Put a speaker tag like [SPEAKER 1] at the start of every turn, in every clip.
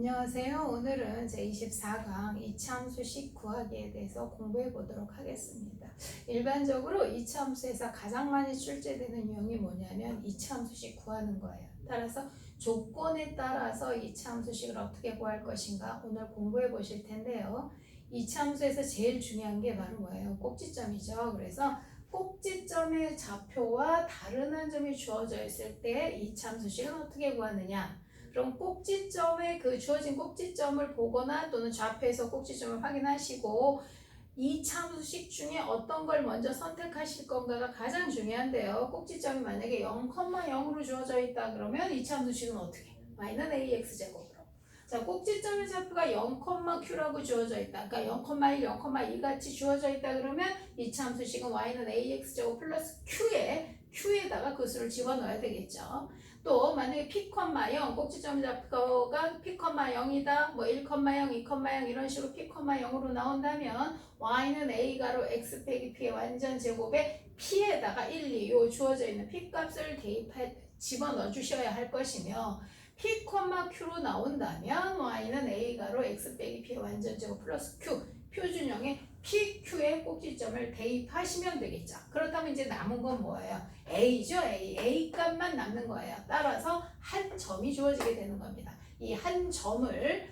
[SPEAKER 1] 안녕하세요. 오늘은 제24강 이차함수식 구하기에 대해서 공부해 보도록 하겠습니다. 일반적으로 이차함수에서 가장 많이 출제되는 유형이 뭐냐면 이차함수식 구하는 거예요. 따라서 조건에 따라서 이차함수식을 어떻게 구할 것인가 오늘 공부해 보실 텐데요. 이차함수에서 제일 중요한 게 바로 뭐예요? 꼭지점이죠. 그래서 꼭지점의 좌표와 다른 한 점이 주어져 있을 때 이차함수식은 어떻게 구하느냐? 그럼 꼭지점에 주어진 꼭지점을 보거나 또는 좌표에서 꼭지점을 확인하시고 이 참수식 중에 어떤 걸 먼저 선택하실 건가가 가장 중요한데요. 꼭지점이 만약에 0,0으로 주어져 있다 그러면 이 참수식은 어떻게? 마이너스 ax제곱으로. 자, 꼭지점의 좌표가 0,q라고 주어져 있다. 그러니까 0,1, 0,2 같이 주어져 있다 그러면 이 참수식은 y는 ax제곱 플러스 q에다가 그 수를 집어넣어야 되겠죠. 또 만약에 p,0 꼭지점 좌표가 p,0이다 뭐 1,0, 2,0 이런 식으로 p,0으로 나온다면 y는 a가로 x 빼기 p의 완전 제곱에 p에다가 1, 2 요 주어져 있는 p 값을 집어넣어 주셔야 할 것이며 p, q로 나온다면 y는 a가로 x 빼기 p의 완전 제곱 플러스 q 표준형의 PQ의 꼭지점을 대입하시면 되겠죠. 그렇다면 이제 남은 건 뭐예요? A죠. A 값만 남는 거예요. 따라서 한 점이 주어지게 되는 겁니다. 이 한 점을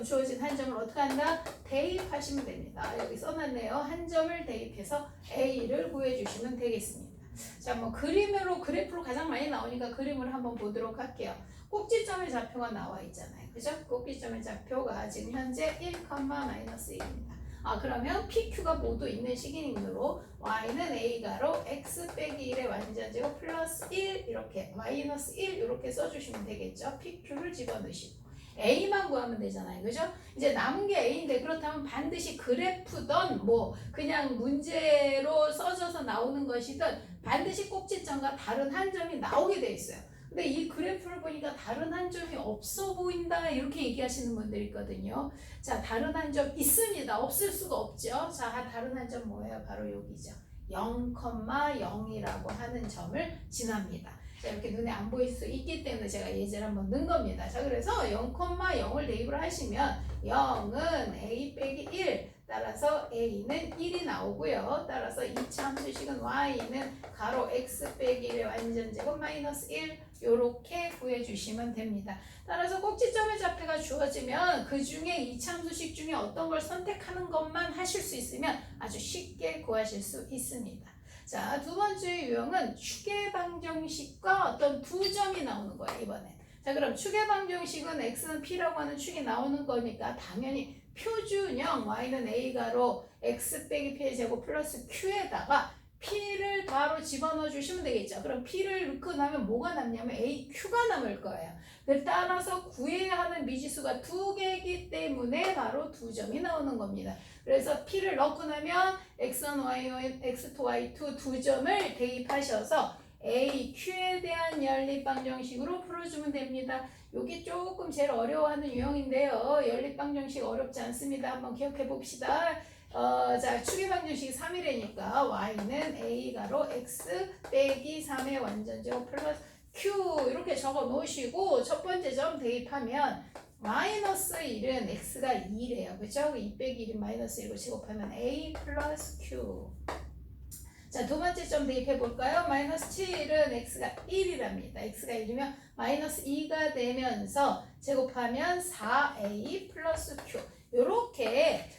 [SPEAKER 1] 주어진 한 점을 어떻게 한다? 대입하시면 됩니다. 여기 써놨네요. 한 점을 대입해서 A를 구해주시면 되겠습니다. 자, 뭐 그래프로 가장 많이 나오니까 그림을 한번 보도록 할게요. 꼭지점의 좌표가 나와 있잖아요. 그죠? 꼭지점의 좌표가 지금 현재 1, -1입니다. 그러면 PQ가 모두 있는 식이므로 Y는 A가로 X 빼기 1의 완전제곱 플러스 1 이렇게 마이너스 1 이렇게 써주시면 되겠죠. PQ를 집어넣으시고 A만 구하면 되잖아요. 그죠? 이제 남은 게 A인데 그렇다면 반드시 그래프든 뭐 그냥 문제로 써져서 나오는 것이든 반드시 꼭지점과 다른 한 점이 나오게 돼 있어요. 근데 이 그래프를 보니까 다른 한 점이 없어 보인다 이렇게 얘기하시는 분들이 있거든요. 자, 다른 한 점 있습니다. 없을 수가 없죠. 자, 다른 한 점 뭐예요? 바로 여기죠. 0,0이라고 하는 점을 지납니다. 자, 이렇게 눈에 안 보일 수 있기 때문에 제가 예제를 한번 넣은 겁니다. 자, 그래서 0,0을 대입을 하시면 0은 a 빼기 1 따라서 a는 1이 나오고요. 따라서 이차 함수식은 y는 가로 x 빼기 1의 완전제곱 마이너스 1 요렇게 구해주시면 됩니다. 따라서 꼭지점의 좌표가 주어지면 그 중에 이차 함수식 중에 어떤 걸 선택하는 것만 하실 수 있으면 아주 쉽게 구하실 수 있습니다. 자, 두 번째 유형은 추계방정식과 어떤 두 점이 나오는 거예요, 이번엔. 자, 그럼 추계방정식은 x는 p라고 하는 축이 나오는 거니까 당연히 표준형 y는 a가로 x 빼기 p의 제곱 플러스 q에다가 p를 바로 집어넣어 주시면 되겠죠. 그럼 p를 넣고 나면 뭐가 남냐면 aq가 남을 거예요. 따라서 구해야 하는 미지수가 두 개이기 때문에 바로 두 점이 나오는 겁니다. 그래서 p를 넣고 나면 x1, y1, x2, y2 두 점을 대입하셔서 AQ에 대한 연립방정식으로 풀어주면 됩니다. 이게 조금 제일 어려워하는 유형인데요. 연립방정식 어렵지 않습니다. 한번 기억해 봅시다. 자, 추계방정식이 3이래니까 y는 a가로 x 빼기 3의 완전제곱 플러스 q 이렇게 적어 놓으시고 첫 번째 점 대입하면 마이너스 1은 x가 2래요. 그죠? 2 빼기 1은 마이너스 1로 제곱하면 a 플러스 q. 자, 두 번째 점 대입해 볼까요? 마이너스 7은 x가 1이랍니다. x가 1이면 마이너스 2가 되면서 제곱하면 4a 플러스 q. 요렇게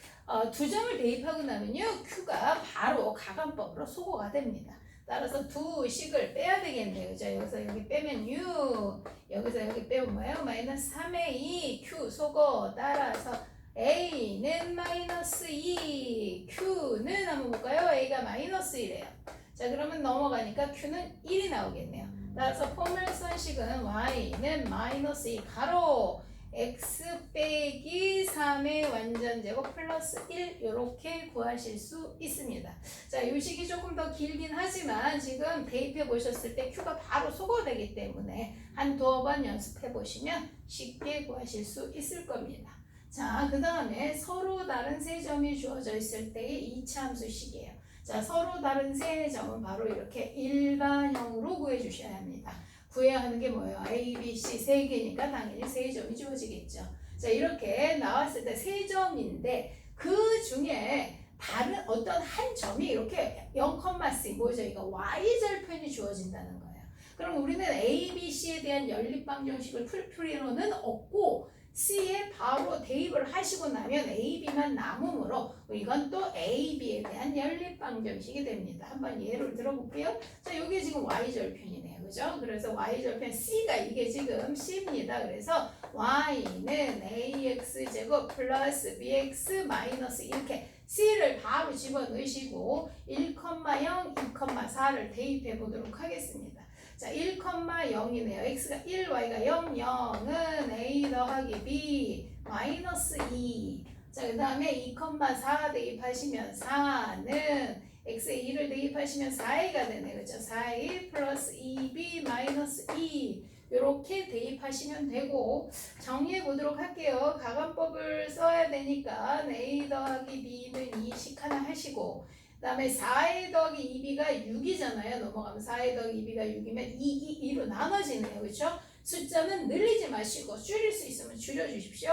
[SPEAKER 1] 두 점을 대입하고 나면요, q가 바로 가감법으로 소거가 됩니다. 따라서 두 식을 빼야 되겠네요. 자, 여기서 여기 빼면 6, 여기서 여기 빼면 뭐예요? 마이너스 3의 2, q 소거. 따라서 a는 마이너스 2, q는 한번 볼까요? a가 마이너스 1이에요. 자, 그러면 넘어가니까 q는 1이 나오겠네요. 따라서 포멀선식은 y는 마이너스 2 가로 x 빼기 3의 완전제곱 플러스 1 이렇게 구하실 수 있습니다. 자, 이 식이 조금 더 길긴 하지만 지금 대입해 보셨을 때 q가 바로 소거되기 때문에 한 두어 번 연습해 보시면 쉽게 구하실 수 있을 겁니다. 자, 그 다음에 서로 다른 세 점이 주어져 있을 때의 이차 함수식이에요. 자, 서로 다른 세 점은 바로 이렇게 일반형으로 구해 주셔야 합니다. 구해야 하는 게 뭐예요? A, B, C 세 개니까 당연히 세 점이 주어지겠죠. 자, 이렇게 나왔을 때 세 점인데 그 중에 다른 어떤 한 점이 이렇게 0,c 뭐죠? 이거 y절편이 주어진다는 거예요. 그럼 우리는 A, B, C에 대한 연립방정식을 풀 필요는 없고 C에 바로 대입을 하시고 나면 A, B만 남으므로 이건 또 A, B에 대한 연립방정식이 됩니다. 한번 예를 들어볼게요. 자, 이게 지금 y절편이네요. 그죠? 그래서 y절편 C가 이게 지금 C입니다. 그래서 y는 ax제곱 플러스 bx 마이너스 이렇게 C를 바로 집어넣으시고 1,0, 2,4를 대입해 보도록 하겠습니다. 자, 1,0이네요. x가 1, y가 0, 0은 a 더하기 b 마이너스 2. 자, 그 다음에 2,4 대입하시면 4는 x에 2를 대입하시면 4a가 되네. 그렇죠? 4a 플러스 2b 마이너스 2. 이렇게 대입하시면 되고 정리해 보도록 할게요. 가관법을 써야 되니까 a 더하기 b는 2씩 하나 하시고 그 다음에 4a 더하기 2b가 6이잖아요. 넘어가면 4a 더하기 2b가 6이면 2로 나눠지네요. 그렇죠? 숫자는 늘리지 마시고 줄일 수 있으면 줄여주십시오.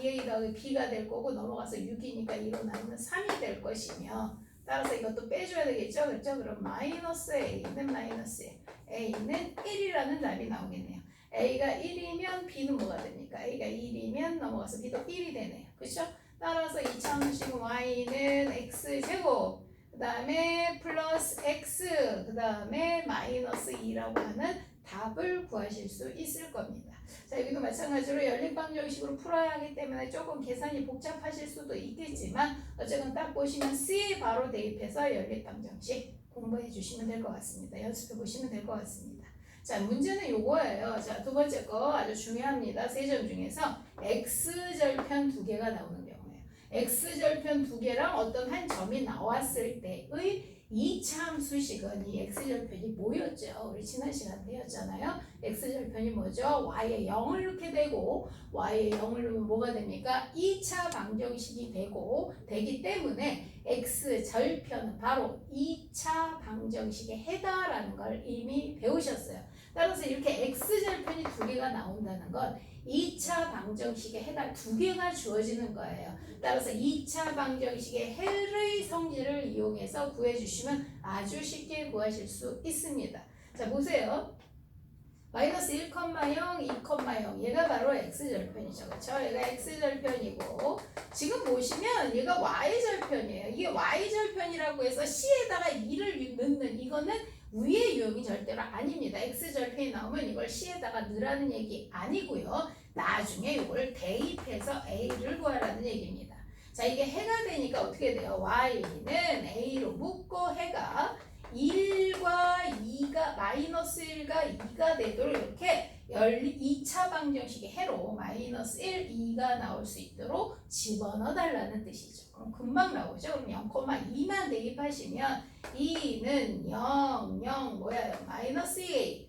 [SPEAKER 1] 2a 더하기 b가 될 거고 넘어가서 6이니까 2로 나누면 3이 될 것이며 따라서 이것도 빼줘야 되겠죠. 그렇죠? 그럼 마이너스 a는 마이너스 a는 1이라는 답이 나오겠네요. a가 1이면 b는 뭐가 됩니까? a가 1이면 넘어가서 b도 1이 되네요. 그렇죠? 따라서 이차원식 y는 x제곱 그 다음에 플러스 x 그 다음에 마이너스 2라고 하는 답을 구하실 수 있을 겁니다. 자, 여기도 마찬가지로 연립방정식으로 풀어야 하기 때문에 조금 계산이 복잡하실 수도 있겠지만 어쨌든 딱 보시면 C에 바로 대입해서 연립방정식 공부해 주시면 될 것 같습니다. 연습해 보시면 될 것 같습니다. 자, 문제는 요거예요. 자, 두 번째 거 아주 중요합니다. 세 점 중에서 x절편 두 개가 나오는 경우예요. x절편 두 개랑 어떤 한 점이 나왔을 때의 2차 함수식은 이 x절편이 뭐였죠? 우리 지난 시간 배웠잖아요. x절편이 뭐죠? y에 0을 넣게 되고 y에 0을 넣으면 뭐가 됩니까? 2차 방정식이 되기 때문에 x절편은 바로 2차 방정식의 해다라는 걸 이미 배우셨어요. 따라서 이렇게 x절편이 두 개가 나온다는 건 2차 방정식의 해가 두 개가 주어지는 거예요. 따라서 2차 방정식의 해의 성질을 이용해서 구해주시면 아주 쉽게 구하실 수 있습니다. 자, 보세요. 마이너스 1,0, 2,0 얘가 바로 x절편이죠. 그렇죠? 얘가 x절편이고 지금 보시면 얘가 y절편이에요. 이게 y절편이라고 해서 c에다가 2를 넣는 이거는 위의 유형이 절대로 아닙니다. x절편이 나오면 이걸 c에다가 넣으라는 얘기 아니고요. 나중에 이걸 대입해서 a를 구하라는 얘기입니다. 자, 이게 해가 되니까 어떻게 돼요? y는 a로 묶고 해가 1과 2가 마이너스 1과 2가 되도록 이렇게 2차 방정식의 해로 마이너스 1, 2가 나올 수 있도록 집어넣어 달라는 뜻이죠. 그럼 금방 나오죠. 그럼 0,2만 대입하시면 2는 0, 0 뭐야? 마이너스 2.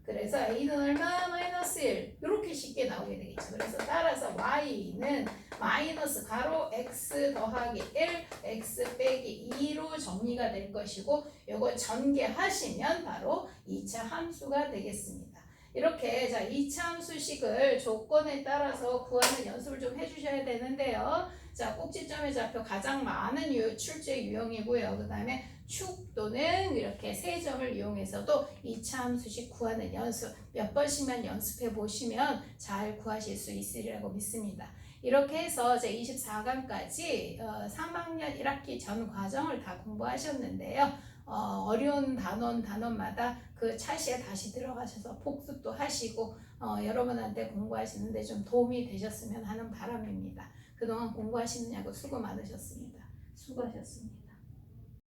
[SPEAKER 1] 그래서 a는 얼마? 마이너스 1. 이렇게 쉽게 나오게 되겠죠. 그래서 따라서 y는 마이너스 가로 x 더하기 1, x 빼기 2로 정리가 될 것이고 요거 전개하시면 바로 2차 함수가 되겠습니다. 이렇게 자 2차 함수식을 조건에 따라서 구하는 연습을 좀 해주셔야 되는데요. 자, 꼭지점의 좌표 가장 많은 출제 유형이고요. 그 다음에 축 또는 이렇게 세 점을 이용해서도 2차 함수식 구하는 연습 몇 번씩만 연습해 보시면 잘 구하실 수 있으리라고 믿습니다. 이렇게 해서 제 24강까지 3학년 1학기 전 과정을 다 공부하셨는데요. 어려운 단원마다 그 차시에 다시 들어가셔서 복습도 하시고 여러분한테 공부하시는데 좀 도움이 되셨으면 하는 바람입니다. 그동안 공부하시느냐고 수고 많으셨습니다. 수고하셨습니다.